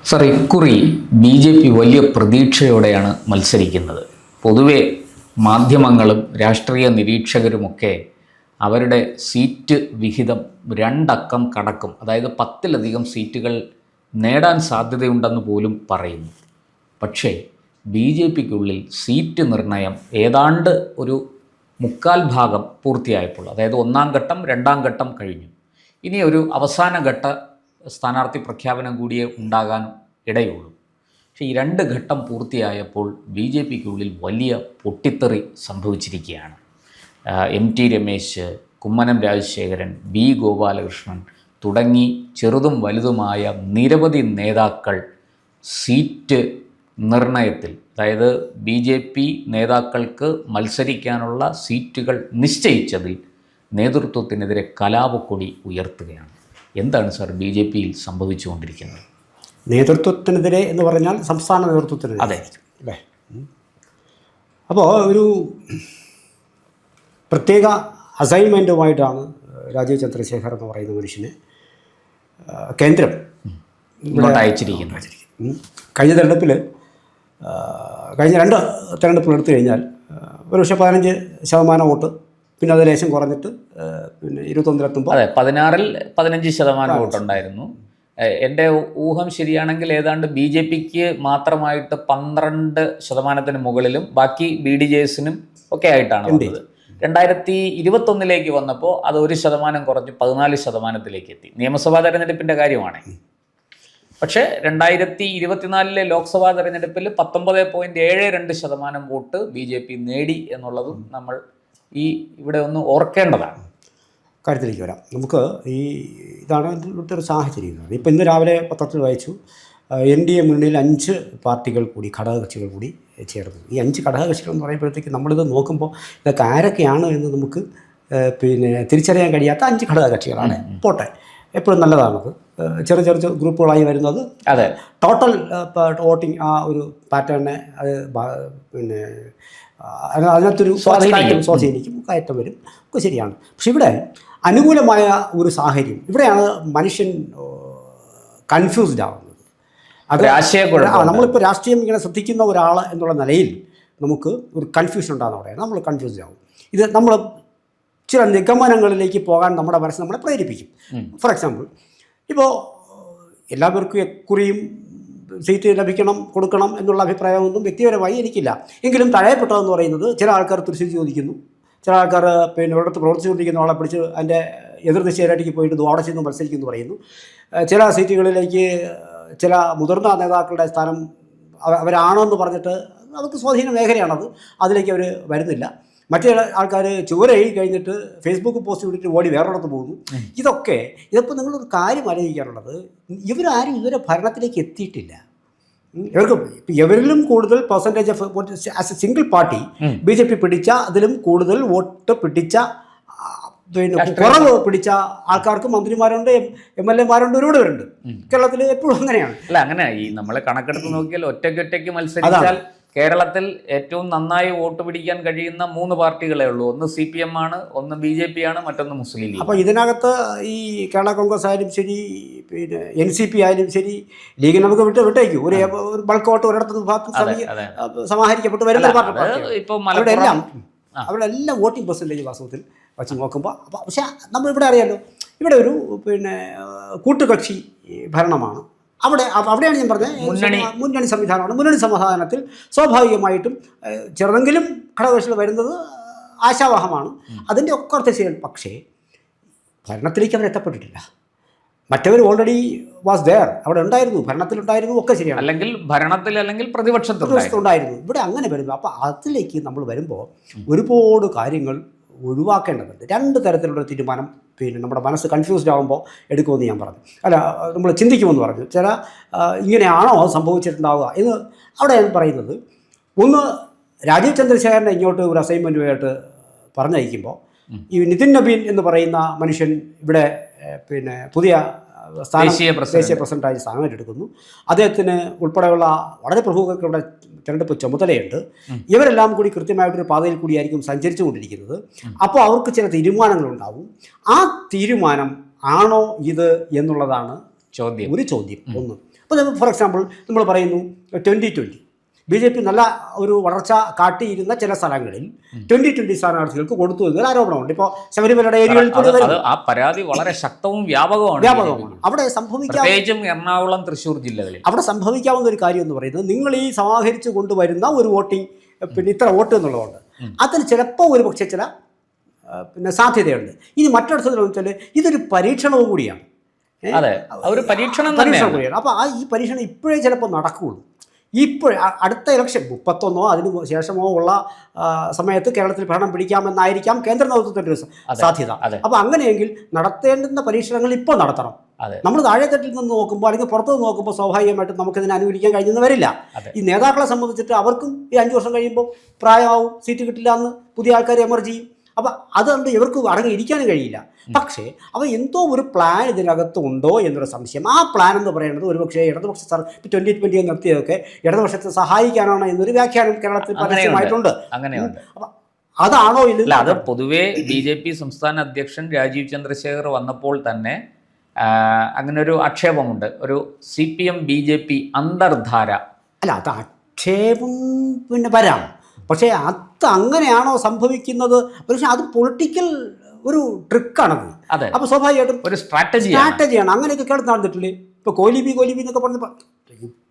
Sir, ഇക്കുറി BJP വലിയ പ്രതീക്ഷയോടെയാണ് മത്സരിക്കുന്നത്. പൊതുവെ മാധ്യമങ്ങളും രാഷ്ട്രീയ നിരീക്ഷകരുമൊക്കെ അവരുടെ സീറ്റ് വിഹിതം 2 അക്കം കടക്കും, അതായത് 10-ലധികം സീറ്റുകൾ നേടാൻ സാധ്യതയുണ്ടെന്ന് പോലും പറയുന്നു. പക്ഷേ BJPക്കുള്ളിൽ സീറ്റ് നിർണയം ഏതാണ്ട് ഒരു 1/4 ഭാഗം പൂർത്തിയായപ്പോൾ, അതായത് 1-ാം ഘട്ടം 2-ാം ഘട്ടം കഴിഞ്ഞു. ഇനി ഒരു അവസാന ഘട്ട സ്ഥാനാർത്ഥി പ്രഖ്യാപനം കൂടിയേ ഉണ്ടാകാൻ ഇടയുള്ളൂ. പക്ഷേ ഈ 2 ഘട്ടം പൂർത്തിയായപ്പോൾ BJPക്കുള്ളിൽ വലിയ പൊട്ടിത്തെറി സംഭവിച്ചിരിക്കുകയാണ്. MT രമേശ്, കുമ്മനം രാജശേഖരൻ, B ഗോപാലകൃഷ്ണൻ തുടങ്ങി ചെറുതും വലുതുമായ നിരവധി നേതാക്കൾ സീറ്റ് നിർണയത്തിൽ, അതായത് BJP നേതാക്കൾക്ക് മത്സരിക്കാനുള്ള സീറ്റുകൾ നിശ്ചയിച്ചതിൽ നേതൃത്വത്തിനെതിരെ കലാപക്കൊടി ഉയർത്തുകയാണ്. എന്താണ് സാർ BJPയിൽ സംഭവിച്ചുകൊണ്ടിരിക്കുന്നത്? നേതൃത്വത്തിനെതിരെ എന്ന് പറഞ്ഞാൽ സംസ്ഥാന നേതൃത്വത്തിനെതിരെ. അതെ അല്ലേ? അപ്പോൾ ഒരു പ്രത്യേക അസൈൻമെൻറ്റുമായിട്ടാണ് രാജീവ് ചന്ദ്രശേഖർ എന്ന് പറയുന്ന മനുഷ്യന് കേന്ദ്രം ഇങ്ങോട്ട് അയച്ചിരിക്കുന്നത്. കഴിഞ്ഞ തെരഞ്ഞെടുപ്പിൽ കഴിഞ്ഞ 2 തെരഞ്ഞെടുപ്പുകൾ എടുത്തു കഴിഞ്ഞാൽ ഒരുപക്ഷെ 15% വോട്ട്, പിന്നെ അത് ലേശം കുറഞ്ഞിട്ട് പിന്നെ 21-ലെത്തുമ്പോൾ അതെ 16-ൽ 15% വോട്ടുണ്ടായിരുന്നു. എൻ്റെ ഊഹം ശരിയാണെങ്കിൽ ഏതാണ്ട് BJPക്ക് മാത്രമായിട്ട് 12% മുകളിലും ബാക്കി BDJSനും ഒക്കെ ആയിട്ടാണ് വന്നത്. 2021 വന്നപ്പോൾ അത് 1% കുറഞ്ഞ് 14% എത്തി. നിയമസഭാ തെരഞ്ഞെടുപ്പിൻ്റെ കാര്യമാണ്. പക്ഷേ 2024 ലോക്സഭാ തെരഞ്ഞെടുപ്പിൽ 19.72% വോട്ട് BJP നേടി എന്നുള്ളതും നമ്മൾ ഇവിടെ ഒന്ന് ഓർക്കേണ്ടതാണ്. കാര്യത്തിലേക്ക് വരാം. നമുക്ക് ഇതാണ് ഇവിടുത്തെ ഒരു സാഹചര്യം. ഇപ്പോൾ ഇന്ന് രാവിലെ പത്രത്തിൽ വായിച്ചു, NDA മുന്നണിയിൽ 5 പാർട്ടികൾ കൂടി, ഘടകകക്ഷികൾ കൂടി ചേർന്നു. ഈ 5 ഘടകകക്ഷികൾ എന്ന് പറയുമ്പോഴത്തേക്ക് നമ്മളിത് നോക്കുമ്പോൾ ഇതൊക്കെ ആരൊക്കെയാണ് എന്ന് നമുക്ക് പിന്നെ തിരിച്ചറിയാൻ കഴിയാത്ത 5 ഘടകകക്ഷികളാണ്. പോട്ടെ, എപ്പോഴും നല്ലതാണത്. ചെറിയ ചെറിയ ഗ്രൂപ്പുകളായി വരുന്നത് അതെ ടോട്ടൽ വോട്ടിംഗ് ആ ഒരു പാറ്റേണിനെ അത് പിന്നെ അതിനകത്തൊരു സ്വാധീനിക്കും, കയറ്റം വരും, ഒക്കെ ശരിയാണ്. പക്ഷെ ഇവിടെ അനുകൂലമായ ഒരു സാഹചര്യം, ഇവിടെയാണ് മനുഷ്യൻ കൺഫ്യൂസ്ഡ് ആവുന്നത്. അത് നമ്മളിപ്പോൾ രാഷ്ട്രീയം ഇങ്ങനെ ശ്രദ്ധിക്കുന്ന ഒരാൾ എന്നുള്ള നിലയിൽ നമുക്ക് ഒരു കൺഫ്യൂഷൻ ഉണ്ടാകുന്ന അവിടെയാണ് നമ്മൾ കൺഫ്യൂസ്ഡ് ആവും. ഇത് നമ്മൾ ചില നിഗമനങ്ങളിലേക്ക് പോകാൻ നമ്മുടെ മനസ്സ് നമ്മളെ പ്രേരിപ്പിക്കും. ഫോർ എക്സാമ്പിൾ, ഇപ്പോൾ എല്ലാവർക്കും എക്കുറിയും സീറ്റ് ലഭിക്കണം, കൊടുക്കണം എന്നുള്ള അഭിപ്രായമൊന്നും വ്യക്തിപരമായി എനിക്കില്ല. എങ്കിലും തഴയപ്പെട്ടതെന്ന് പറയുന്നത് ചില ആൾക്കാർ തൃശ്ശൂർ ചോദിക്കുന്നു, ചില ആൾക്കാർ പിന്നെ ഇവിടുത്തെ പ്രവർത്തിച്ചുകൊണ്ടിരിക്കുന്ന ആളെ പിടിച്ച് അതിൻ്റെ എതിർദിശയിലേക്ക് പോയിട്ട് അവിടെ ചെന്ന് മത്സരിക്കുന്നു പറയുന്നു. ചില സീറ്റുകളിലേക്ക് ചില മുതിർന്ന നേതാക്കളുടെ സ്ഥാനം അവരാണോ എന്ന് പറഞ്ഞിട്ട് അവർക്ക് സ്വാധീന മേഖലയാണത്, അതിലേക്ക് അവർ വരുന്നില്ല. മറ്റേ ആൾക്കാർ ചുവര എഴുതി കഴിഞ്ഞിട്ട് ഫേസ്ബുക്ക് പോസ്റ്റ് വിട്ടിട്ട് ഓടി വേറൊരിടത്ത് പോകുന്നു. ഇതിപ്പോൾ നിങ്ങളൊരു കാര്യം ആലോചിക്കാനുള്ളത്, ഇവരാരും ഇതുവരെ ഭരണത്തിലേക്ക് എത്തിയിട്ടില്ല. ഇവർക്ക് എവരിലും കൂടുതൽ percentage of vote as A single party BJP പിടിച്ച, അതിലും കൂടുതൽ വോട്ട് പിടിച്ച, പിന്നെ കുറവ് പിടിച്ച ആൾക്കാർക്ക് മന്ത്രിമാരുണ്ട്, MLA-മാരുണ്ട്, ഒരുപാട് പേരുണ്ട്. കേരളത്തിൽ എപ്പോഴും അങ്ങനെയാണ്. അല്ല, അങ്ങനെ ഈ നമ്മളെ കണക്കെടുത്ത് നോക്കിയാൽ ഒറ്റയ്ക്ക് മത്സരിച്ചാൽ കേരളത്തിൽ ഏറ്റവും നന്നായി വോട്ട് പിടിക്കാൻ കഴിയുന്ന 3 പാർട്ടികളേ ഉള്ളൂ. ഒന്ന് CPM ആണ്, ഒന്ന് BJP ആണ്, മറ്റൊന്ന് മുസ്ലിം ലീഗ്. അപ്പോൾ ഇതിനകത്ത് ഈ കേരള കോൺഗ്രസ് ആയാലും ശരി, പിന്നെ NCP ആയാലും ശരി, ലീഗ് നമുക്ക് വിട്ടേക്കും. ഒരു ബൾക്ക് വോട്ട് ഒരിടത്ത് സമാഹരിക്കപ്പെട്ട് വരുന്ന അവിടെ എല്ലാം വോട്ടിംഗ് പെർസെൻറ്റേജ് വാസ്തവത്തിൽ വച്ച് നോക്കുമ്പോൾ. പക്ഷേ നമ്മളിവിടെ അറിയാമല്ലോ, ഇവിടെ ഒരു പിന്നെ കൂട്ടുകക്ഷി ഭരണമാണ്. അവിടെയാണ് ഞാൻ പറഞ്ഞത് മുന്നണി സംവിധാനമാണ്. മുന്നണി സംവിധാനത്തിൽ സ്വാഭാവികമായിട്ടും ചെറുതെങ്കിലും ഘടകകക്ഷികൾ വരുന്നത് ആശാവഹമാണ്. അതിൻ്റെ ഒക്കെ അർത്ഥം ശരിയാണ്. പക്ഷേ ഭരണത്തിലേക്ക് അവർ എത്തപ്പെട്ടിട്ടില്ല. മറ്റവർ ഓൾറെഡി വാസ് ദെയർ, അവിടെ ഉണ്ടായിരുന്നു, ഭരണത്തിലുണ്ടായിരുന്നു, ഒക്കെ ശരിയാണ്. അല്ലെങ്കിൽ പ്രതിപക്ഷത്തുണ്ടായിരുന്നു. ഇവിടെ അങ്ങനെ വരുന്നു. അപ്പോൾ അതിലേക്ക് നമ്മൾ വരുമ്പോൾ ഒരുപാട് കാര്യങ്ങൾ ഒഴിവാക്കേണ്ടതുണ്ട്. 2 തരത്തിലുള്ള തീരുമാനം പിന്നെ നമ്മുടെ മനസ്സ് കൺഫ്യൂസ്ഡ് ആകുമ്പോൾ എടുക്കുമെന്ന് ഞാൻ പറഞ്ഞു. അല്ല, നമ്മൾ ചിന്തിക്കുമെന്ന് പറഞ്ഞു. ചില ഇങ്ങനെയാണോ സംഭവിച്ചിട്ടുണ്ടാവുക എന്ന് അവിടെ ഞാൻ പറയുന്നത്, ഒന്ന് രാജീവ് ചന്ദ്രശേഖരനെ ഇങ്ങോട്ട് ഒരു അസൈൻമെൻറ്റുമായിട്ട് പറഞ്ഞയക്കുമ്പോൾ ഈ നിതിൻ നബീൻ എന്ന് പറയുന്ന മനുഷ്യൻ ഇവിടെ പിന്നെ പുതിയ ദേശീയ പ്രസിഡന്റായി സ്ഥാനമേറ്റെടുക്കുന്നു. അദ്ദേഹത്തിന് ഉൾപ്പെടെയുള്ള വളരെ പ്രമുഖർക്ക് ഇവിടെ തിരഞ്ഞെടുപ്പ് ചുമതലയുണ്ട്. ഇവരെല്ലാം കൂടി കൃത്യമായിട്ടൊരു പാതയിൽ കൂടിയായിരിക്കും സഞ്ചരിച്ചു കൊണ്ടിരിക്കുന്നത്. അപ്പോൾ അവർക്ക് ചില തീരുമാനങ്ങളുണ്ടാവും. ആ തീരുമാനം ആണോ ഇത് എന്നുള്ളതാണ് ചോദ്യം. ഒന്ന്. അപ്പോൾ ഫോർ എക്സാമ്പിൾ നമ്മൾ പറയുന്നു 2020 BJP നല്ല ഒരു വളർച്ച കാട്ടിയിരുന്ന ചില സ്ഥലങ്ങളിൽ 2020 സ്ഥാനാർത്ഥികൾക്ക് കൊടുത്തു എന്നൊരു ആരോപണമുണ്ട്. ഇപ്പോൾ ശബരിമലയുടെ ഏരിയകളിൽ ആ പരാതി വളരെ ശക്തവും വ്യാപകമാണ്. അവിടെ പ്രത്യേകിച്ചും എറണാകുളം, തൃശ്ശൂർ ജില്ലകളിൽ അവിടെ സംഭവിക്കാവുന്ന ഒരു കാര്യം എന്ന് പറയുന്നത്, നിങ്ങൾ ഈ സമാഹരിച്ചു കൊണ്ടുവരുന്ന ഒരു വോട്ടിംഗ് പിന്നെ ഇത്ര വോട്ട് എന്നുള്ളതുകൊണ്ട് അതിന് ചിലപ്പോൾ ഒരു പക്ഷേ ചില പിന്നെ സാധ്യതയുണ്ട്. ഇനി മറ്റൊരു വെച്ചാൽ ഇതൊരു പരീക്ഷണവും കൂടിയാണ്. അതെ, ഒരു പരീക്ഷണം കൂടിയാണ്. അപ്പോൾ ഈ പരീക്ഷണം ഇപ്പോഴേ ചിലപ്പോൾ നടക്കുകയുള്ളൂ. അടുത്ത ഇലക്ഷൻ 31 അതിന് ശേഷമോ ഉള്ള സമയത്ത് കേരളത്തിൽ ഭരണം പിടിക്കാമെന്നായിരിക്കാം കേന്ദ്ര നേതൃത്വത്തിൻ്റെ ഒരു സാധ്യത. അപ്പോൾ അങ്ങനെയെങ്കിൽ നടത്തേണ്ടുന്ന പരീക്ഷണങ്ങൾ ഇപ്പോൾ നടത്തണം. നമ്മൾ താഴെത്തട്ടിൽ നിന്ന് നോക്കുമ്പോൾ അല്ലെങ്കിൽ പുറത്തുനിന്ന് നോക്കുമ്പോൾ സ്വാഭാവികമായിട്ടും നമുക്കിതിനെ അനുകൂലിക്കാൻ കഴിഞ്ഞെന്ന് വരില്ല. ഈ നേതാക്കളെ സംബന്ധിച്ചിട്ട് അവർക്കും ഈ 5 വർഷം കഴിയുമ്പോൾ പ്രായമാവും, സീറ്റ് കിട്ടില്ല എന്ന് പുതിയ ആൾക്കാർ എമർജ് ചെയ്യും. അപ്പം അതുകൊണ്ട് ഇവർക്ക് അടങ്ങിയിരിക്കാനും കഴിയില്ല. പക്ഷേ അപ്പോൾ എന്തോ ഒരു പ്ലാൻ ഇതിനകത്ത് ഉണ്ടോ എന്നൊരു സംശയം. ആ പ്ലാൻ എന്ന് പറയുന്നത് ഒരുപക്ഷേ ഇടതുപക്ഷ 2020 നിർത്തിയതൊക്കെ ഇടതുപക്ഷത്തെ സഹായിക്കാനാണ് എന്നൊരു വ്യാഖ്യാനം കേരളത്തിൽ പരസ്യമായിട്ടുണ്ട്. അപ്പം അതാണോ ഇല്ല? അത് പൊതുവേ BJP സംസ്ഥാന അധ്യക്ഷൻ രാജീവ് ചന്ദ്രശേഖർ വന്നപ്പോൾ തന്നെ അങ്ങനെ ഒരു ആക്ഷേപമുണ്ട്, ഒരു CPM BJP അന്തർധാര. അല്ല, അത് ആക്ഷേപം പിന്നെ വരാം, പക്ഷേ അത് അങ്ങനെയാണോ സംഭവിക്കുന്നത്? പക്ഷേ അത് പൊളിറ്റിക്കൽ ഒരു ട്രിക്കാണത്. അപ്പോൾ സ്വാഭാവികമായിട്ടും ഒരു സ്ട്രാറ്റജിയാണ്. അങ്ങനെയൊക്കെ കേട്ട് നടന്നിട്ടില്ലേ? ഇപ്പോൾ കോലിബി എന്നൊക്കെ പറഞ്ഞപ്പോൾ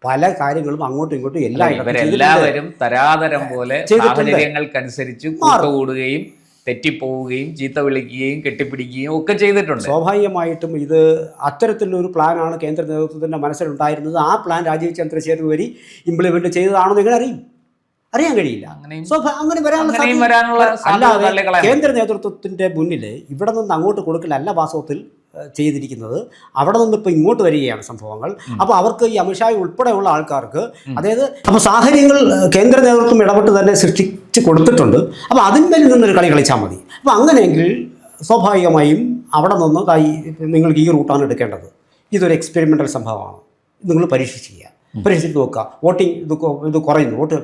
പല കാര്യങ്ങളും അങ്ങോട്ടും ഇങ്ങോട്ടും എല്ലാവരും തരാതരം പോലെ സാഹചര്യങ്ങൾക്കനുസരിച്ച് കൂട്ടുകൂടുകയും തെറ്റിപ്പോവുകയും ചീത്ത വിളിക്കുകയും കെട്ടിപ്പിടിക്കുകയും ഒക്കെ ചെയ്തിട്ടുണ്ട്. സ്വാഭാവികമായിട്ടും ഇത് അത്തരത്തിലൊരു പ്ലാനാണ് കേന്ദ്ര നേതൃത്വത്തിൻ്റെ മനസ്സിലുണ്ടായിരുന്നത്. ആ പ്ലാൻ രാജീവ് ചന്ദ്രശേഖർ വഴി ഇംപ്ലിമെന്റ് ചെയ്തതാണെന്ന് എങ്ങനെ അറിയാൻ കഴിയില്ല. അങ്ങനെ വരാനുള്ള അല്ലാതെ കേന്ദ്ര നേതൃത്വത്തിൻ്റെ മുന്നിൽ ഇവിടെ നിന്ന് അങ്ങോട്ട് കൊടുക്കലല്ല വാസ്തവത്തിൽ ചെയ്തിരിക്കുന്നത്. അവിടെ നിന്ന് ഇപ്പോൾ ഇങ്ങോട്ട് വരികയാണ് സംഭവങ്ങൾ. അപ്പോൾ അവർക്ക് ഈ അമിത്ഷാ ഉൾപ്പെടെയുള്ള ആൾക്കാർക്ക് അതായത് അപ്പോൾ സാഹചര്യങ്ങൾ കേന്ദ്ര നേതൃത്വം ഇടപെട്ട് തന്നെ സൃഷ്ടിച്ച് കൊടുത്തിട്ടുണ്ട്. അപ്പോൾ അതിന്മേൽ നിന്നൊരു കളി കളിച്ചാൽ മതി. അപ്പോൾ അങ്ങനെയെങ്കിൽ സ്വാഭാവികമായും അവിടെ നിന്ന് നിങ്ങൾക്ക് ഈ റൂട്ടാണ് എടുക്കേണ്ടത്. ഇതൊരു എക്സ്പെരിമെൻ്റൽ സംഭവമാണ്, നിങ്ങൾ പരീക്ഷിക്കുക, പരീക്ഷിച്ച് നോക്കുക. വോട്ടിംഗ് ഇത് കുറയുന്നു, വോട്ട്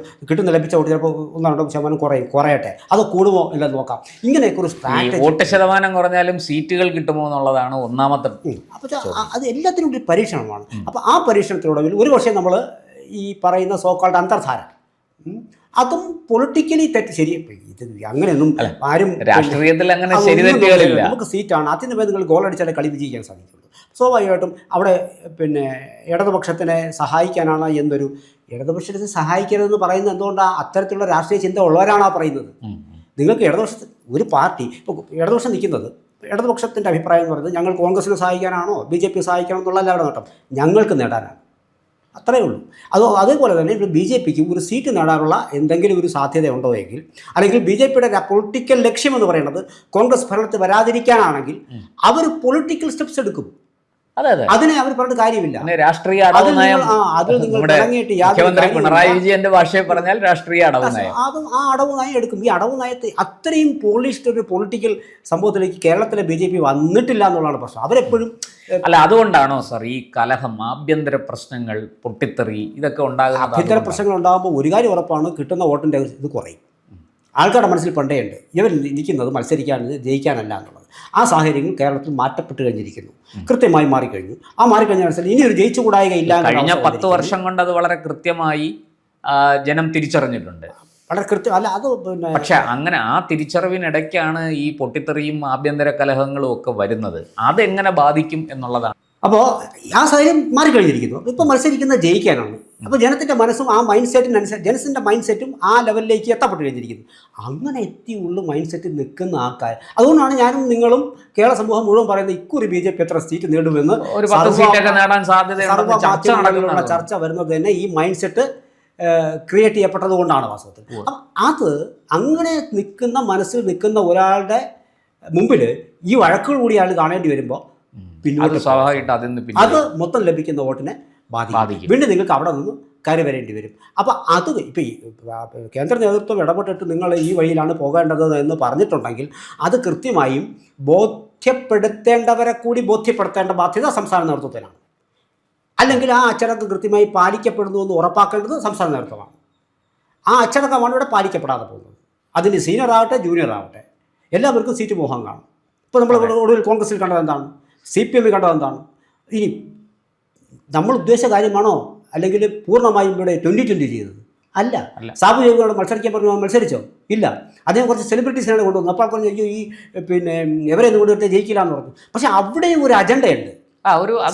ലഭിച്ച വോട്ട് ചിലപ്പോൾ 1-2% കുറയട്ടെ, അത് കൂടുമോ ഇല്ലെന്ന് നോക്കാം. ഇങ്ങനെയൊക്കെ ഒരു സ്ട്രാറ്റജി. വോട്ട് ശതമാനം കുറഞ്ഞാലും സീറ്റുകൾ കിട്ടുമോ എന്നുള്ളതാണ് ഒന്നാമത്തെ. അപ്പോൾ അത് എല്ലാത്തിനും ഒരു പരീക്ഷണമാണ്. അപ്പോൾ ആ പരീക്ഷണത്തിലൂടെ ഒരു പക്ഷേ നമ്മൾ ഈ പറയുന്ന സോക്കാൾഡ് അന്തർധാര അതും പൊളിറ്റിക്കലി ശരി. ഇത് അങ്ങനെയൊന്നും ആരും രാഷ്ട്രീയത്തിൽ അങ്ങനെ ശരി തെറ്റുകളില്ല. നമുക്ക് സീറ്റാണ്, അതിന് മേൽ നിങ്ങൾ ഗോൾ അടിച്ചാലേ കളി വിജയിക്കാൻ സാധിക്കുള്ളൂ. സ്വാഭാവികമായിട്ടും അവിടെ പിന്നെ ഇടതുപക്ഷത്തിനെ സഹായിക്കാനാണ് എന്നൊരു ഇടതുപക്ഷത്തെ സഹായിക്കരുതെന്ന് പറയുന്നത് എന്തുകൊണ്ടാണ്? അത്തരത്തിലുള്ള രാഷ്ട്രീയ ചിന്ത ഉള്ളവരാണ് ആ പറയുന്നത്. നിങ്ങൾക്ക് ഇടതുപക്ഷത്തിൽ ഒരു പാർട്ടി ഇപ്പോൾ ഇടതുപക്ഷം നിൽക്കുന്നത്, ഇടതുപക്ഷത്തിൻ്റെ അഭിപ്രായം എന്ന് പറയുന്നത് ഞങ്ങൾ കോൺഗ്രസിനെ സഹായിക്കാനാണോ BJP സഹായിക്കണം എന്നുള്ളതല്ല അവിടെ നേട്ടം, ഞങ്ങൾക്ക് നേടാനാണ്. അത്രയേ ഉള്ളൂ. അതേപോലെ തന്നെ ഇപ്പോൾ BJPക്ക് ഒരു സീറ്റ് നേടാനുള്ള എന്തെങ്കിലും ഒരു സാധ്യത ഉണ്ടോ എങ്കിൽ, അല്ലെങ്കിൽ BJPയുടെ പൊളിറ്റിക്കൽ ലക്ഷ്യമെന്ന് പറയുന്നത് കോൺഗ്രസ് ഭരണത്തിൽ വരാതിരിക്കാനാണെങ്കിൽ അവർ പൊളിറ്റിക്കൽ സ്റ്റെപ്സ് എടുക്കും. അതിനെ അവർ പറഞ്ഞിട്ട് കാര്യമില്ല. രാഷ്ട്രീയ മുഖ്യമന്ത്രി പിണറായി വിജയന്റെ ഭാഷയിൽ പറഞ്ഞാൽ രാഷ്ട്രീയ അടവ് നയം, അതും ആ അടവ് നയം എടുക്കും. ഈ അടവ് നയത്തെ അത്രയും പോളിഷ്ഡ് ഒരു പൊളിറ്റിക്കൽ സംഭവത്തിലേക്ക് കേരളത്തിലെ BJP വന്നിട്ടില്ല എന്നുള്ളതാണ് പ്രശ്നം. അവരെപ്പോഴും അല്ല, അതുകൊണ്ടാണോ സാർ ഈ കലഹം, ആഭ്യന്തര പ്രശ്നങ്ങൾ, പൊട്ടിത്തെറി ഇതൊക്കെ ഉണ്ടാകുന്നത്? ആഭ്യന്തര പ്രശ്നങ്ങൾ ഉണ്ടാകുമ്പോൾ ഒരു കാര്യം ഉറപ്പാണ്, കിട്ടുന്ന വോട്ടിൻ്റെ ഇത് കുറയും. ആൾക്കാരുടെ മനസ്സിൽ പണ്ടേ ഉണ്ട് ഇവർ ഇരിക്കുന്നത് ജയിക്കാനല്ല എന്നുള്ളത്. ആ സാഹചര്യങ്ങൾ കേരളത്തിൽ മാറ്റപ്പെട്ട് കഴിഞ്ഞിരിക്കുന്നു, കൃത്യമായി മാറിക്കഴിഞ്ഞു. ആ മാറിക്കഴിഞ്ഞ മനസ്സിൽ ഇനി ഒരു ജയിച്ചുകൂടായികയില്ല. കഴിഞ്ഞ 10 വർഷം കൊണ്ട് അത് വളരെ കൃത്യമായി ജനം തിരിച്ചറിഞ്ഞിട്ടുണ്ട്. വളരെ കൃത്യം അല്ല അത് പിന്നെ. പക്ഷെ അങ്ങനെ ആ തിരിച്ചറിവിനിടയ്ക്കാണ് ഈ പൊട്ടിത്തെറിയും ആഭ്യന്തര കലഹങ്ങളും ഒക്കെ വരുന്നത്. അതെങ്ങനെ ബാധിക്കും എന്നുള്ളതാണ്. അപ്പോൾ ആ സാഹചര്യം മാറിക്കഴിഞ്ഞിരിക്കുന്നു. ഇപ്പോൾ മത്സരിക്കുന്നത് ജയിക്കാനാണ്. അപ്പോൾ ജനത്തിൻ്റെ മനസ്സും ആ മൈൻഡ് സെറ്റിനനുസരിച്ച് ജനത്തിൻ്റെ മൈൻഡ് സെറ്റും ആ ലെവലിലേക്ക് എത്തപ്പെട്ട് കഴിഞ്ഞിരിക്കുന്നു. അങ്ങനെ എത്തിയുള്ള മൈൻഡ് സെറ്റിൽ നിൽക്കുന്ന ആൾക്കാർ. അതുകൊണ്ടാണ് ഞാനും നിങ്ങളും കേരള സമൂഹം മുഴുവൻ പറയുന്നത് ഇക്കുറി BJP എത്ര സീറ്റ് നേടുമെന്ന് സർവ്വമാധ്യമങ്ങളിലുള്ള ചർച്ച വരുന്നത് തന്നെ ഈ മൈൻഡ് സെറ്റ് ക്രിയേറ്റ് ചെയ്യപ്പെട്ടത് കൊണ്ടാണ് വാസ്തവത്തിൽ. അപ്പം അത് അങ്ങനെ നിൽക്കുന്ന മനസ്സിൽ നിൽക്കുന്ന ഒരാളുടെ മുമ്പിൽ ഈ വഴക്കുകൾ കൂടി ആൾ കാണേണ്ടി വരുമ്പോൾ അത് മൊത്തം ലഭിക്കുന്ന വോട്ടിനെ ബാധിക്കും. വീണ്ടും നിങ്ങൾക്ക് അവിടെ നിന്ന് കയറി വരേണ്ടി വരും. അപ്പോൾ അത് ഇപ്പോൾ ഈ കേന്ദ്ര നേതൃത്വം ഇടപെട്ടിട്ട് നിങ്ങൾ ഈ വഴിയിലാണ് പോകേണ്ടത് എന്ന് പറഞ്ഞിട്ടുണ്ടെങ്കിൽ അത് കൃത്യമായും ബോധ്യപ്പെടുത്തേണ്ടവരെ കൂടി ബോധ്യപ്പെടുത്തേണ്ട ബാധ്യത സംസ്ഥാന നേതൃത്വത്തിനാണ്. അല്ലെങ്കിൽ ആ അച്ചടക്കം കൃത്യമായി പാലിക്കപ്പെടുന്നു എന്ന് ഉറപ്പാക്കേണ്ടത് സംസ്ഥാന നേതൃത്വമാണ്. ആ അച്ചടക്കമാണ് ഇവിടെ പാലിക്കപ്പെടാതെ പോകുന്നത്. അതിന് സീനിയർ ആവട്ടെ ജൂനിയർ ആവട്ടെ എല്ലാവർക്കും സീറ്റ് മോഹം കാണും. ഇപ്പോൾ നമ്മൾ ഒടുവിൽ കോൺഗ്രസിൽ കണ്ടത് എന്താണ്? CPM കണ്ടത് എന്താണ്? ഇനി നമ്മൾ ഉദ്ദേശിച്ച കാര്യമാണോ അല്ലെങ്കിൽ പൂർണ്ണമായും ഇവിടെ 2020 ചെയ്തത്? അല്ല. സാബു ജോബിനോട് മത്സരിക്കാൻ പറഞ്ഞു, മത്സരിച്ചോ? ഇല്ല. അദ്ദേഹം കുറച്ച് സെലിബ്രിറ്റീസിനാണ് കൊണ്ടുവന്നത്. അപ്പോൾ പറഞ്ഞു ഈ പിന്നെ എവരെയൊന്നും കൊണ്ടുവരുത്തി ജയിക്കില്ല എന്ന് പറഞ്ഞു. പക്ഷെ അവിടെയും ഒരു അജണ്ടയുണ്ട്.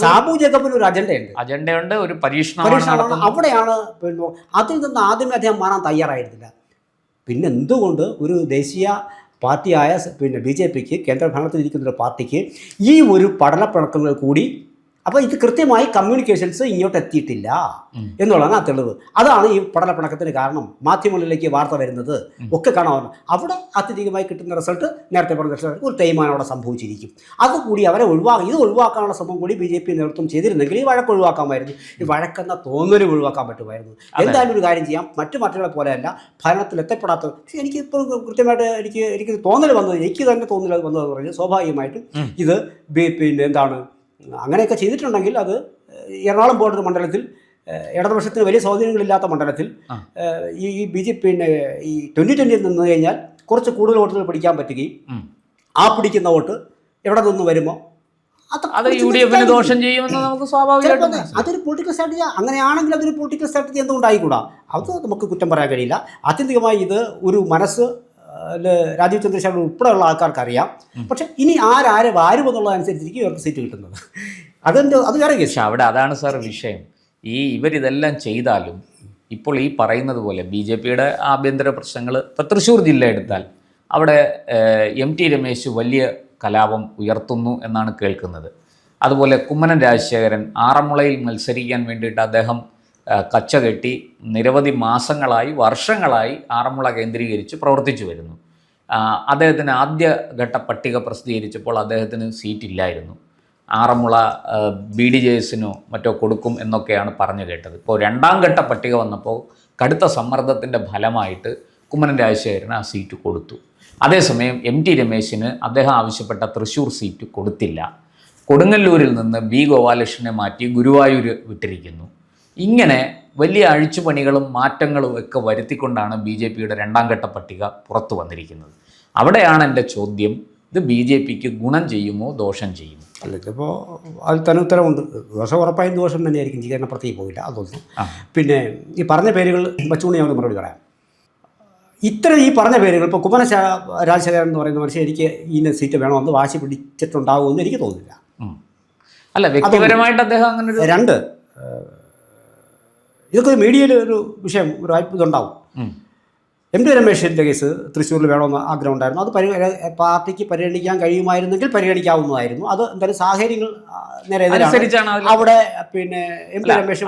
സാബു ജേക്കബിന് ഒരു അജണ്ടയുണ്ട്, ഒരു പരീക്ഷണമാണ്. അവിടെയാണ് പിന്നെ അതിൽ നിന്ന് ആദ്യമേ അദ്ദേഹം മാറാൻ തയ്യാറായിരുന്നില്ല. പിന്നെ എന്തുകൊണ്ട് ഒരു ദേശീയ പാർട്ടിയായ പിന്നെ BJPക്ക്, കേന്ദ്ര ഭരണത്തിലിരിക്കുന്ന ഒരു പാർട്ടിക്ക് ഈ ഒരു പടലപ്പിണക്കങ്ങൾ കൂടി, അപ്പോൾ ഇത് കൃത്യമായി കമ്മ്യൂണിക്കേഷൻസ് ഇങ്ങോട്ട് എത്തിയിട്ടില്ല എന്നുള്ളതാണ് ആ തെളിവ്. അതാണ് ഈ പടലപ്പിണക്കത്തിന് കാരണം. മാധ്യമങ്ങളിലേക്ക് വാർത്ത വരുന്നത് ഒക്കെ കാണാവുന്ന അവിടെ അത്യധികമായി കിട്ടുന്ന റിസൾട്ട് നേരത്തെ പറഞ്ഞ റിസൾട്ട് ഒരു തേയ്മാനം അവിടെ സംഭവിച്ചിരിക്കും. അതുകൂടി അവരെ ഇത് ഒഴിവാക്കാനുള്ള ശ്രമം കൂടി BJP നേതൃത്വം ചെയ്തിരുന്നെങ്കിൽ ഈ വഴക്ക് ഒഴിവാക്കാമായിരുന്നു. ഈ വഴക്കെന്ന തോന്നൽ ഒഴിവാക്കാൻ പറ്റുമായിരുന്നു. എന്തായാലും ഒരു കാര്യം ചെയ്യാം, മറ്റു പാർട്ടികളെ പോലെയല്ല ഭരണത്തിൽ എത്തപ്പെടാത്ത. പക്ഷേ എനിക്കിപ്പോൾ കൃത്യമായിട്ട് എനിക്ക് തോന്നൽ വന്നത്, എനിക്ക് തന്നെ തോന്നൽ വന്നതെന്ന് പറഞ്ഞാൽ സ്വാഭാവികമായിട്ടും ഇത് പിന്നെ എന്താണ് അങ്ങനെയൊക്കെ ചെയ്തിട്ടുണ്ടെങ്കിൽ അത് എറണാകുളം പോലൊരു മണ്ഡലത്തിൽ, ഇടതുപക്ഷത്തിന് വലിയ സ്വാധീനങ്ങളില്ലാത്ത മണ്ഡലത്തിൽ ഈ BJP ഈ 2020 നിന്ന് കഴിഞ്ഞാൽ കുറച്ച് കൂടുതൽ വോട്ടുകൾ പിടിക്കാൻ പറ്റുകയും ആ പിടിക്കുന്ന വോട്ട് എവിടെ നിന്ന് വരുമോ അത് UDF ദോഷം ചെയ്യുമെന്ന് നമുക്ക് സ്വാഭാവികമായിട്ടും അതൊരു പൊളിറ്റിക്കൽ സ്ട്രാറ്റജി. അങ്ങനെയാണെങ്കിൽ അതൊരു പൊളിറ്റിക്കൽ സ്ട്രാറ്റജി എന്തുകൊണ്ടായിക്കൂടാ? അത് നമുക്ക് കുറ്റം പറയാൻ കഴിയില്ല. ആത്യന്തികമായി ഇത് ഒരു മനസ്സ് രാജീവ് ചന്ദ്രശേഖരൻ ഉൾപ്പെടെയുള്ള ആൾക്കാർക്ക് അറിയാം. പക്ഷെ ഇനി ആരാരെ വാരുമെന്നുള്ളതനുസരിച്ചിരിക്കും ഇവർക്ക് സീറ്റ് കിട്ടുന്നത്. അത് വേറെ കേസ്. അവിടെ അതാണ് സാർ വിഷയം. ഇവരിതെല്ലാം ചെയ്താലും ഇപ്പോൾ ഈ പറയുന്നത് പോലെ BJPയുടെ ആഭ്യന്തര പ്രശ്നങ്ങൾ, ഇപ്പോൾ തൃശ്ശൂർ ജില്ല എടുത്താൽ അവിടെ MT രമേശ് വലിയ കലാപം ഉയർത്തുന്നു എന്നാണ് കേൾക്കുന്നത്. അതുപോലെ കുമ്മനം രാജശേഖരൻ ആറന്മുളയിൽ മത്സരിക്കാൻ വേണ്ടിയിട്ട് അദ്ദേഹം കച്ച കെട്ടി നിരവധി മാസങ്ങളായി, വർഷങ്ങളായി ആറന്മുള കേന്ദ്രീകരിച്ച് പ്രവർത്തിച്ചു വരുന്നു. അദ്ദേഹത്തിന് ആദ്യഘട്ട പട്ടിക പ്രസിദ്ധീകരിച്ചപ്പോൾ അദ്ദേഹത്തിന് സീറ്റില്ലായിരുന്നു. ആറന്മുള BDJSനോ മറ്റോ കൊടുക്കും എന്നൊക്കെയാണ് പറഞ്ഞു കേട്ടത്. ഇപ്പോൾ രണ്ടാം ഘട്ട പട്ടിക വന്നപ്പോൾ കടുത്ത സമ്മർദ്ദത്തിൻ്റെ ഫലമായിട്ട് കുമ്മനം രാജശേഖരന് ആ സീറ്റ് കൊടുത്തു. അതേസമയം MT രമേശിന് അദ്ദേഹം ആവശ്യപ്പെട്ട തൃശ്ശൂർ സീറ്റ് കൊടുത്തില്ല. കൊടുങ്ങല്ലൂരിൽ നിന്ന് B ഗോപാലകൃഷ്ണനെ മാറ്റി ഗുരുവായൂർ വിട്ടിരിക്കുന്നു. ഇങ്ങനെ വലിയ അഴിച്ചുപണികളും മാറ്റങ്ങളും ഒക്കെ വരുത്തിക്കൊണ്ടാണ് BJPയുടെ രണ്ടാം ഘട്ട പട്ടിക പുറത്തു വന്നിരിക്കുന്നത്. അവിടെയാണ് എൻ്റെ ചോദ്യം, ഇത് BJPക്ക് ഗുണം ചെയ്യുമോ ദോഷം ചെയ്യുമോ? അല്ല, ഇതിപ്പോൾ അതിൽ തന്നെ ഉത്തരവുണ്ട്. ദോഷം ഉറപ്പായും ദോഷം തന്നെയായിരിക്കും. ജീവനപ്പുറത്തേക്ക് പോയില്ല, അതൊന്നും. പിന്നെ ഈ പറഞ്ഞ പേരുകൾ വച്ചുകൊണ്ട് ഞാൻ മറുപടി പറയാം. ഇത്തരം ഈ പറഞ്ഞ പേരുകൾ, ഇപ്പോൾ കുമ്മനം രാജശേഖരൻ എന്ന് പറയുന്ന മനുഷ്യൻ എനിക്ക് ഇന്ന സീറ്റ് വേണമെന്ന് വാശി പിടിച്ചിട്ടുണ്ടാകുമെന്ന് എനിക്ക് തോന്നുന്നില്ല. അല്ല, വ്യക്തിപരമായിട്ട് അദ്ദേഹം അങ്ങനെ രണ്ട് ഇതൊക്കെ മീഡിയയിൽ ഒരു വിഷയം, ഒരു ഇതുണ്ടാവും. MT രമേശിൻ്റെ കേസ് തൃശ്ശൂരിൽ വേണമെന്ന് ആഗ്രഹം ഉണ്ടായിരുന്നു. അത് പാർട്ടിക്ക് പരിഗണിക്കാൻ കഴിയുമായിരുന്നെങ്കിൽ പരിഗണിക്കാവുന്നതായിരുന്നു. അത് എന്തായാലും സാഹചര്യങ്ങൾ നേരെ അവിടെ പിന്നെ MT രമേശ്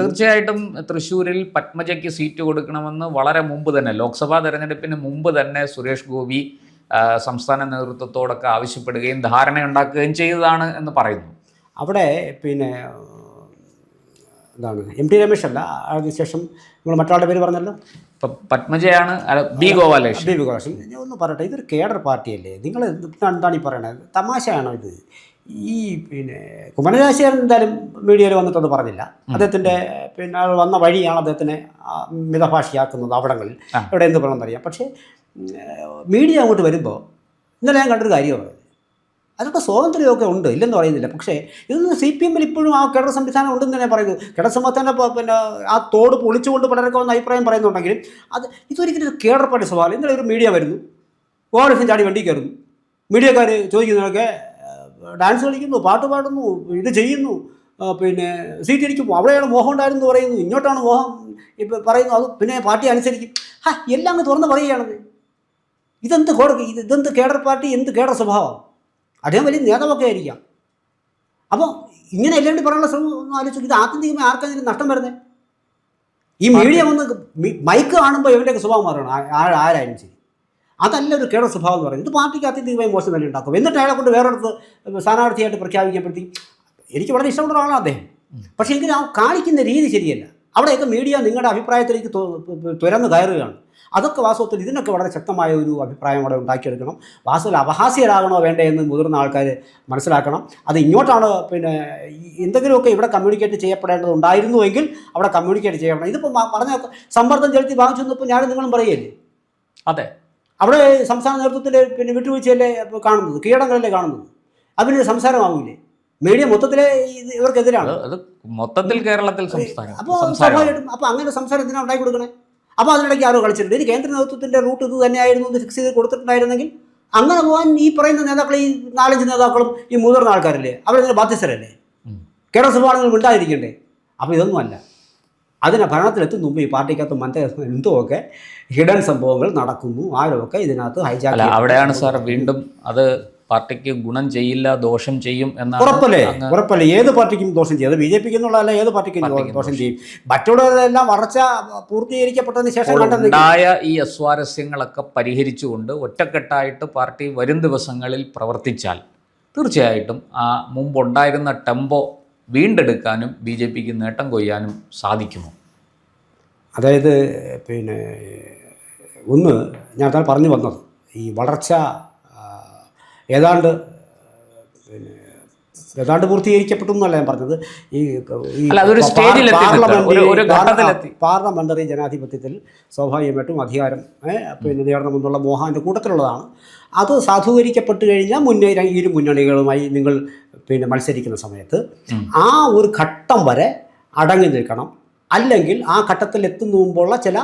തീർച്ചയായിട്ടും തൃശ്ശൂരിൽ പത്മജയ്ക്ക് സീറ്റ് കൊടുക്കണമെന്ന് വളരെ മുമ്പ് തന്നെ, ലോക്സഭാ തെരഞ്ഞെടുപ്പിന് മുമ്പ് തന്നെ സുരേഷ് ഗോപി സംസ്ഥാന നേതൃത്വത്തോടൊക്കെ ആവശ്യപ്പെടുകയും ധാരണയുണ്ടാക്കുകയും ചെയ്തതാണ് എന്ന് പറയുന്നു. അവിടെ പിന്നെ എന്താണ് MT രമേശ് അല്ല, അതിനുശേഷം നിങ്ങൾ മറ്റാളുടെ പേര് പറഞ്ഞല്ലോ, പത്മജയാണ്. B ഗോപാലകൃഷ്ണൻ. ഞാൻ ഒന്ന് പറയട്ടെ, ഇതൊരു കേഡർ പാർട്ടിയല്ലേ? നിങ്ങൾ എന്താണ് ഈ പറയണത്? തമാശയാണോ ഇത്? ഈ പിന്നെ കുമ്മനം രാജശേഖരൻ എന്തായാലും മീഡിയയിൽ വന്നിട്ടൊന്നും പറഞ്ഞില്ല. അദ്ദേഹത്തിൻ്റെ പിന്നെ വന്ന വഴിയാണ് അദ്ദേഹത്തിനെ മിതഭാഷയാക്കുന്നത് അവിടങ്ങളിൽ. ഇവിടെ എന്ത് പറയണമെന്ന് അറിയാം. പക്ഷേ മീഡിയ അങ്ങോട്ട് വരുമ്പോൾ ഇന്നലെ ഞാൻ കണ്ടൊരു കാര്യമാണ്, അതൊക്കെ സ്വാതന്ത്ര്യമൊക്കെ ഉണ്ട്, ഇല്ലെന്ന് പറയുന്നില്ല. പക്ഷേ ഇതൊന്നും CPM-ൽ ഇപ്പോഴും ആ കേഡർ സംവിധാനം ഉണ്ടെന്ന് തന്നെ പറയുന്നത്. കേഡർ സംവിധാനം പിന്നെ ആ തോട് പൊളിച്ചുകൊണ്ട് പലരൊക്കെ വന്ന അഭിപ്രായം പറയുന്നുണ്ടെങ്കിലും ഇതൊരിക്കലും ഒരു കേഡർ പാർട്ടി സ്വഭാവം. ഇന്നലെ ഒരു മീഡിയ വരുന്നു, ഗോപാലകൃഷ്ണൻ ചാടി വണ്ടി കയറുന്നു, മീഡിയക്കാർ ചോദിക്കുന്നതൊക്കെ ഡാൻസ് കളിക്കുന്നു, പാട്ട് പാടുന്നു, ഇത് ചെയ്യുന്നു, പിന്നെ സീറ്റ് ഇരിക്കും, അവിടെയാണ് മോഹം ഉണ്ടായിരുന്നു പറയുന്നു, ഇങ്ങോട്ടാണ് മോഹം ഇപ്പം പറയുന്നു, അത് പിന്നെ പാർട്ടി അനുസരിക്കും. എല്ലാം അങ്ങ് തുറന്ന് പറയുകയാണെന്ന്. ഇതെന്ത് കേഡർ പാർട്ടി, എന്ത് കേഡർ സ്വഭാവം? അദ്ദേഹം വലിയ നേതാവൊക്കെ ആയിരിക്കാം. അപ്പോൾ ഇങ്ങനെ എല്ലാവരും പറയാനുള്ള ശ്രമം ഒന്ന് ആലോചിച്ചു. ഇത് ആത്യന്തികമായി ആർക്കെങ്കിലും നഷ്ടം വരുന്നത്? ഈ മീഡിയ വന്ന് മൈക്ക് കാണുമ്പോൾ ഇവൻ്റെയൊക്കെ സ്വഭാവം മാറണം, ആരായാലും ശരി. അതല്ല ഒരു കേഡർ സ്വഭാവം എന്ന് പറയുന്നത്. ഇത് പാർട്ടിക്ക് അത്യന്തികമായി മോശം തന്നെ ഉണ്ടാക്കും. എന്നിട്ട് അയാളെ കൊണ്ട് വേറൊരിടത്ത് സ്ഥാനാർത്ഥിയായിട്ട് പ്രഖ്യാപിക്കപ്പെടുത്തി എനിക്ക് വളരെ ഇഷ്ടമുള്ള ആളാണ് അദ്ദേഹം. പക്ഷേ എങ്കിലും ആ കാണിക്കുന്ന രീതി ശരിയല്ല. അവിടെയൊക്കെ മീഡിയ നിങ്ങളുടെ അഭിപ്രായത്തിലേക്ക് തുരന്ന് കയറുകയാണ്. അതൊക്കെ വാസ്തവത്തിൽ ഇതിനൊക്കെ വളരെ ശക്തമായ ഒരു അഭിപ്രായം അവിടെ ഉണ്ടാക്കിയെടുക്കണം. വാസ്തവത്തിൽ അപഹാസ്യരാകണോ വേണ്ടേ എന്ന് മുതിർന്ന ആൾക്കാർ മനസ്സിലാക്കണം. അത് ഇങ്ങോട്ടാണ് പിന്നെ എന്തെങ്കിലുമൊക്കെ ഇവിടെ കമ്മ്യൂണിക്കേറ്റ് ചെയ്യപ്പെടേണ്ടതുണ്ടായിരുന്നുവെങ്കിൽ അവിടെ കമ്മ്യൂണിക്കേറ്റ് ചെയ്യണം. ഇതിപ്പോൾ പറഞ്ഞ സമ്മർദ്ദം ചെലുത്തി വാങ്ങിച്ചു വന്നപ്പോൾ ഞാനും നിങ്ങളും പറയുകയല്ലേ? അതെ, അവിടെ സംസ്ഥാന നേതൃത്വത്തിൽ പിന്നെ വിട്ടുവീഴ്ചയല്ലേ കാണുന്നത്, കീഴടങ്ങളല്ലേ കാണുന്നത്. അതിന് സംസാരമാവില്ലേ? മീഡിയ മൊത്തത്തിലെ ഇവർക്കെതിരാണ്. അത് മൊത്തത്തിൽ കേരളത്തിൽ സംസ്ഥാനം അപ്പോൾ സ്വാഭാവികമായിട്ടും അപ്പോൾ അങ്ങനെ സംസാരത്തിന് ഉണ്ടാക്കി കൊടുക്കണേ. അപ്പോൾ അതിനിടയ്ക്ക് ആരോ കളിച്ചിട്ടുണ്ട്. ഇത് കേന്ദ്ര നേതൃത്വത്തിൻ്റെ റൂട്ട് ഇത് തന്നെയായിരുന്നു എന്ന് ഫിക്സ് ചെയ്ത് കൊടുത്തിട്ടുണ്ടായിരുന്നെങ്കിൽ അങ്ങനെ പോകാൻ ഈ പറയുന്ന നേതാക്കൾ, ഈ 4-5 നേതാക്കളും ഈ മുതിർന്ന ആൾക്കാരല്ലേ, അവരതിന് ബാധ്യസ്ഥരല്ലേ. കേരള സഭയാണെങ്കിൽ മിണ്ടാതിരിക്കണ്ടേ. അപ്പോൾ ഇതൊന്നുമല്ല. അതിനെ ഭരണത്തിലെത്തും മുമ്പ് ഈ പാർട്ടിക്കകത്ത് മറ്റേ എന്തുമൊക്കെ ഹിഡൻ സംഭവങ്ങൾ നടക്കുന്നു, ആരൊക്കെ ഇതിനകത്ത് ഹൈജാക്ക്. അവിടെയാണ് സാർ വീണ്ടും അത് പാർട്ടിക്ക് ഗുണം ചെയ്യില്ല, ദോഷം ചെയ്യും എന്നാണ്. ഉറപ്പല്ലേ ഏത് പാർട്ടിക്കും ദോഷം ചെയ്യും. അത് BJP എന്നുള്ളതല്ല, ഏത് പാർട്ടിക്കും ദോഷം ചെയ്യും. മറ്റുള്ളവരെല്ലാം വളർച്ച പൂർത്തീകരിക്കപ്പെട്ടതിന് ശേഷം ഉണ്ടായ ഈ അസ്വാരസ്യങ്ങളൊക്കെ പരിഹരിച്ചുകൊണ്ട് ഒറ്റക്കെട്ടായിട്ട് പാർട്ടി വരും ദിവസങ്ങളിൽ പ്രവർത്തിച്ചാൽ തീർച്ചയായിട്ടും ആ മുമ്പുണ്ടായിരുന്ന ടെമ്പോ വീണ്ടെടുക്കാനും BJPക്ക് നേട്ടം കൊയ്യാനും സാധിക്കുമോ? അതായത് പിന്നെ ഒന്ന് ഞാൻ അതാണ് പറഞ്ഞു വന്നത്, ഈ വളർച്ച ഏതാണ്ട് പൂർത്തീകരിക്കപ്പെട്ടു എന്നല്ല ഞാൻ പറഞ്ഞത്. ഈ പാർലമെന്ററി ജനാധിപത്യത്തിൽ സ്വാഭാവികമായിട്ടും അധികാരം പിന്നെ നേടണമെന്നുള്ള മോഹൻ്റെ കൂട്ടത്തിലുള്ളതാണ്. അത് സാധൂകരിക്കപ്പെട്ട് കഴിഞ്ഞാൽ ഇരു മുന്നണികളുമായി നിങ്ങൾ പിന്നെ മത്സരിക്കുന്ന സമയത്ത് ആ ഒരു ഘട്ടം വരെ അടങ്ങി നിൽക്കണം. അല്ലെങ്കിൽ ആ ഘട്ടത്തിൽ എത്തുന്ന മുമ്പുള്ള ചില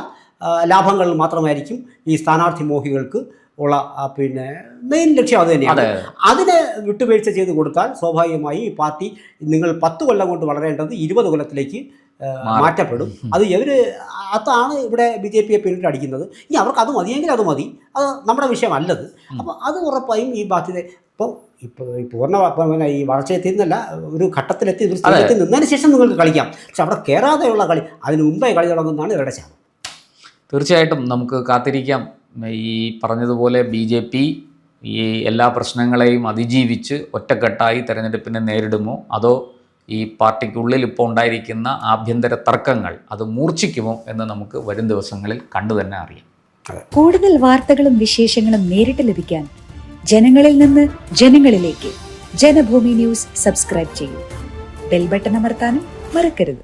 ലാഭങ്ങൾ മാത്രമായിരിക്കും ഈ സ്ഥാനാർത്ഥി മോഹികൾക്ക് ഉള്ള പിന്നെ മെയിൻ ലക്ഷ്യം. അത് തന്നെയാണ്. അതിനെ വിട്ടുവീഴ്ച ചെയ്ത് കൊടുത്താൽ സ്വാഭാവികമായി ഈ പാർട്ടി നിങ്ങൾ 10 കൊല്ലം കൊണ്ട് വളരേണ്ടത് 20 കൊല്ലത്തിലേക്ക് മാറ്റപ്പെടും. അതാണ് ഇവിടെ BJPയെ പിന്നിട്ട് അടിക്കുന്നത്. ഇനി അവർക്ക് അത് മതിയെങ്കിൽ അത് മതി, അത് നമ്മുടെ വിഷയമല്ലത്. അപ്പോൾ അത് ഉറപ്പായും ഈ ബാധ്യത ഇപ്പോൾ പൂർണ്ണ ഈ വളർച്ചയെത്തിയെന്നല്ല, ഒരു ഘട്ടത്തിലെത്തി ഒരു സ്ഥലത്ത് നിന്നതിന് ശേഷം നിങ്ങൾക്ക് കളിക്കാം. പക്ഷെ അവിടെ കയറാതെയുള്ള കളി, അതിന് മുമ്പേ കളി തുടങ്ങുന്നതാണ് ഇവരുടെ ശാപം. തീർച്ചയായിട്ടും നമുക്ക് കാത്തിരിക്കാം. ഈ പറഞ്ഞതുപോലെ BJP ഈ എല്ലാ പ്രശ്നങ്ങളെയും അതിജീവിച്ച് ഒറ്റക്കെട്ടായി തെരഞ്ഞെടുപ്പിനെ നേരിടുമോ, അതോ ഈ പാർട്ടിക്കുള്ളിൽ ഇപ്പോൾ ഉണ്ടായിരിക്കുന്ന ആഭ്യന്തര തർക്കങ്ങൾ അത് മൂർച്ഛിക്കുമോ എന്ന് നമുക്ക് വരും ദിവസങ്ങളിൽ കണ്ടു തന്നെ അറിയാം. കൂടുതൽ വാർത്തകളും വിശേഷങ്ങളും നേരിട്ട് ലഭിക്കാൻ ജനങ്ങളിൽ നിന്ന് ജനങ്ങളിലേക്ക് ജനഭൂമി ന്യൂസ് സബ്സ്ക്രൈബ് ചെയ്യൂ. ബെൽ ബട്ടൺ അമർത്താനും മറക്കരുത്.